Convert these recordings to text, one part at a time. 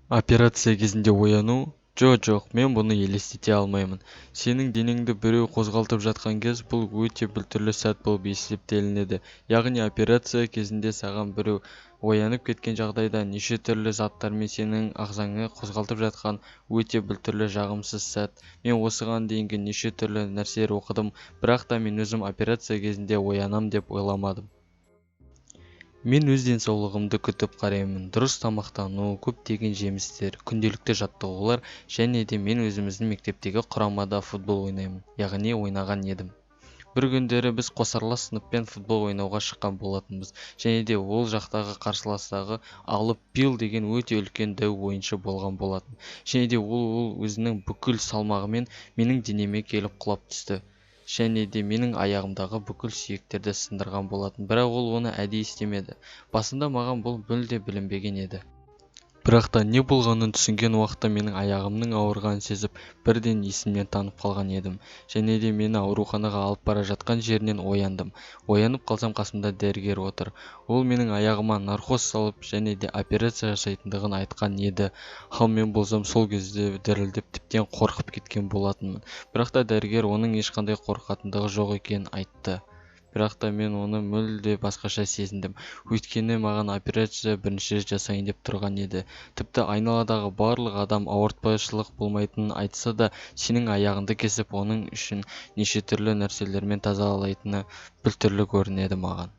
Операция кезінде ояну? Жоқ, мен бұны елестете алмаймын. Сенің денеңді біреу қозғалтып жатқан кез бұл өте біртүрлі сәт болып есептелінеді. Яғни операция кезінде саған біреу оянып кеткен жағдайда неше түрлі заттармен сенің ағзаңы қозғалтып жатқан өте біртүрлі жағымсыз сәт. Мен осыған дейінгі неше түрлі нәрселер оқыдым, бірақ та мен өзім операция кезінде оянам деп ойламадым. Мен өз денсаулығымды күтіп қараймын. Дұрыс тамақтану, көптеген жемістер, күнделікті жаттығулар және де мен өзіміздің мектептегі құрамада футбол ойнаймын. Яғни ойнаған едім. Бір күндері біз қосарлас сыныппен футбол ойнауға шыққан болатынбыз. Және де ол жақтағы қарсыластағы алып Билл деген өте үлкен дәу ойыншы болған болатын. Және де ол өзінің бүкіл салмағымен менің денеме келіп құлап түсті. Және де менің аяғымдағы бүкіл сүйектерді сындырған болатын, бірақ ол оны әдейі істемеді. Басында маған бұл мүлде білінбеген еді. Бірақ та не болғанын түсінген уақытта менің аяғымның ауырғанын сезіп, бірден есімнен танып қалған едім. Және де мені ауруханаға алып бара жатқан жерінен ояндым. Оянып қалсам қасымда дәрігер отыр. Ол менің аяғыма наркоз салып және де операция жасайтындығын айтқан еді. Ал мен болсам сол кезде дірілдеп тіптен қорқып кеткен болатынмын. Бірақ та дәрігер оның ешқандай қорқатындығы жоқ екенін айтты. Бірақ та мен оны мүлде басқаша сезіндім. Өйткені маған операция бірінші рет жасайын деп тұрған еді. Тіпті айналадағы барлық адам ауыртпашылық болмайтынын айтса да, сенің аяғыңды кесіп, оның үшін неше түрлі нәрселермен тазалайтыны біртүрлі көрінеді маған.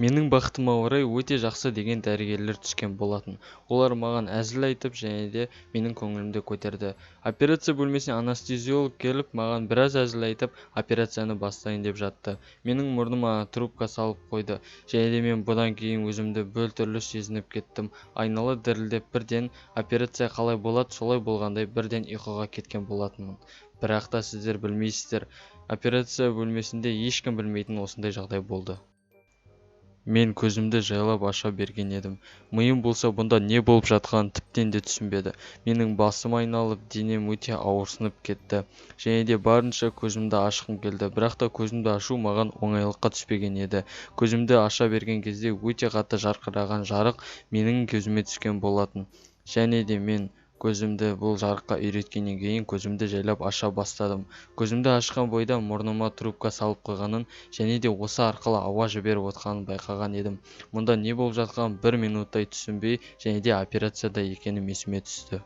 Менің бақытыма орай өте жақсы деген дәрігерлер түскен болатын. Олар маған әзіл айтып және де менің көңілімді көтерді. Операция бөлмесіне анестезиолог келіп, маған біраз әзіл айтып, операцияны бастайын деп жатты. Менің мұрныма трубка салып қойды. Және де мен бұдан кейін өзімді біртүрлі сезініп кеттім. Айнала дірілдеп бірден операция қалай болады, солай болғандай бірден ұйқыға кеткен болатынмын. Бірақ та сіздер білмейсіздер, операция бөлмесінде ешкім білмейтін осындай жағдай болды. Мен көзімді жайлап аша берген едім. Миым болса бұнда не болып жатқанын тіптен де түсінбеді. Менің басым айналып, денем өте ауырсынып кетті. Және де барынша көзімді ашқым келді. Бірақ та көзімді ашу маған оңайлыққа түспеген еді. Көзімді аша берген кезде өте қатты жарқыраған жарық менің көзіме түскен болатын. Және де мен көзімді бұл жарыққа үйреткеннен кейін көзімді жайлап аша бастадым. Көзімді ашқан бойда мұрныма трубка салып қойғанын және де осы арқылы ауа жіберіп отқанын байқаған едім. Мұнда не болып жатқанын бір минуттай түсінбей және де операцияда екенім есіме түсті.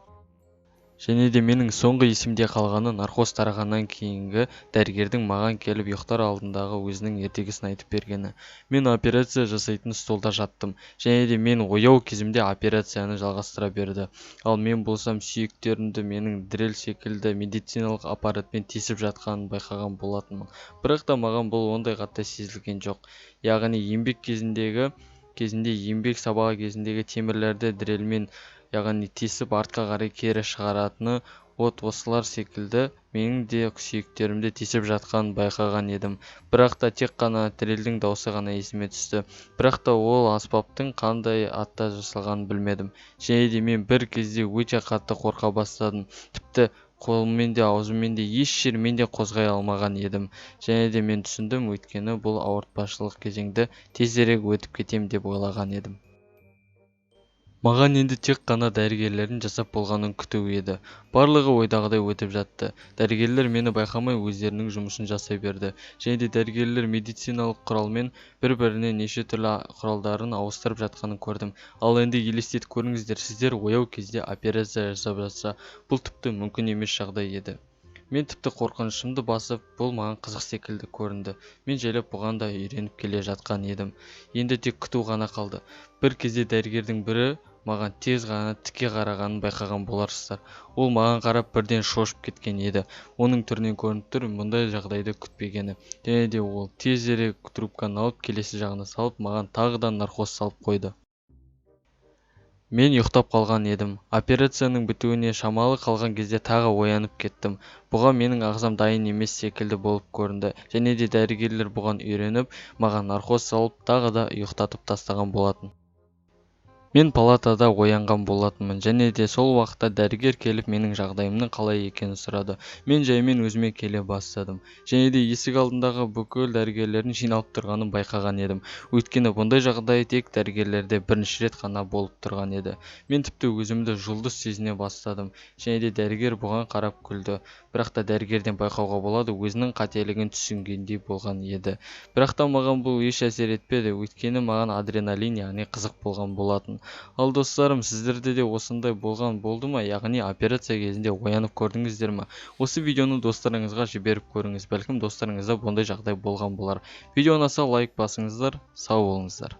Және де менің соңғы есімде қалғаны наркоз тарағаннан кейінгі дәрігердің маған келіп ұйықтар алдындағы өзінің ертегісін айтып бергені. Мен операция жасайтын столда жаттым. Және де мен ояу кезімде операцияны жалғастыра берді. Ал мен болсам сүйектерімді менің дрель секілді медициналық аппаратпен тесіп жатқанын байқаған болатынмын. Бірақ та маған бұл ондай қатты сезілген жоқ. Яғни кезінде еңбек сабағы кезіндегі темірлерді дрельмен яғни тесіп артқа қарай кері шығаратыны осылар секілді менің де сүйектерімді тесіп жатқанын байқаған едім. Бірақ та тек қана дрельдің дауысы ғана есіме түсті. Бірақ та ол аспаптың қандай атта жасалғанын білмедім. Және де мен бір кезде өте қатты қорқа бастадым. Тіпті қолыммен де аузыммен де еш жермен де қозғай алмаған едім. Және де мен түсіндім, өйткені бұл ауыртпашылық кезеңді тезірек өтіп кетем деп ойлаған едім. Маған енді тек қана дәрігерлердің жасап болғанын күту еді. Барлығы ойдағыдай өтіп жатты. Дәрігерлер мені байқамай өздерінің жұмысын жасай берді. Және де дәрігерлер медициналық құралмен бір-біріне неше түрлі құралдарын ауыстырып жатқанын көрдім. Ал енді елестетіп көріңіздер, сіздер ояу кезде операция жасап жатса, бұл тіпті мүмкін емес жағдай еді. Мен тіпті қорқынышымды басып, бұл маған қызық секілді көрінді. Мен жайлап бұған да үйреніп келе жатқан едім. Енді тек күту ғана қалды. Бір кезде дәрігердің бірі маған тез ғана тіке қарағанын байқаған боларсыздар. Ол маған қарап бірден шошып кеткен еді. Оның түрінен көрініп тұр, мұндай жағдайды күтпегені. Және де ол тезірек трубканы алып келесі жағына салып, маған тағы да наркоз салып қойды. Мен ұйықтап қалған едім. Операцияның бітуіне шамалы қалған кезде тағы оянып кеттім. Бұған менің ағзам дайын емес секілді болып көрінді. Және де дәрігерлер бұған үйреніп, маған наркоз салып, тағы да ұйықтатып тастаған болатын. Мен палатада оянған болатынмын, және де сол уақытта дәрігер келіп менің жағдайымның қалай екенін сұрады. Мен жаймен өзіме келе бастадым, және де есік алдындағы бүкіл дәрігерлердің жиналып тұрғанын байқаған едім. Өйткені бұндай жағдай тек дәрігерлерде бірінші рет қана болып тұрған еді. Мен тіпті өзімді жұлдыз сезіне бастадым, және де дәрігер бұған қарап күлді. Бірақ та дәрігерден байқауға болады, өзінің қателігін түсінгендей болған еді. Бірақ та маған бұл еш әсер етпеді, өйткені маған адреналин, яғни қызық болған болатын. Ал достарым, сіздерде де осындай болды ма? Яғни операция кезінде оянып көрдіңіздер ме? Осы видеоны достарыңызға жіберіп көріңіз, бәлкім достарыңызда бұндай жағдай болған болар. Видео ұнаса лайк басыңыздар, сау болыңыздар.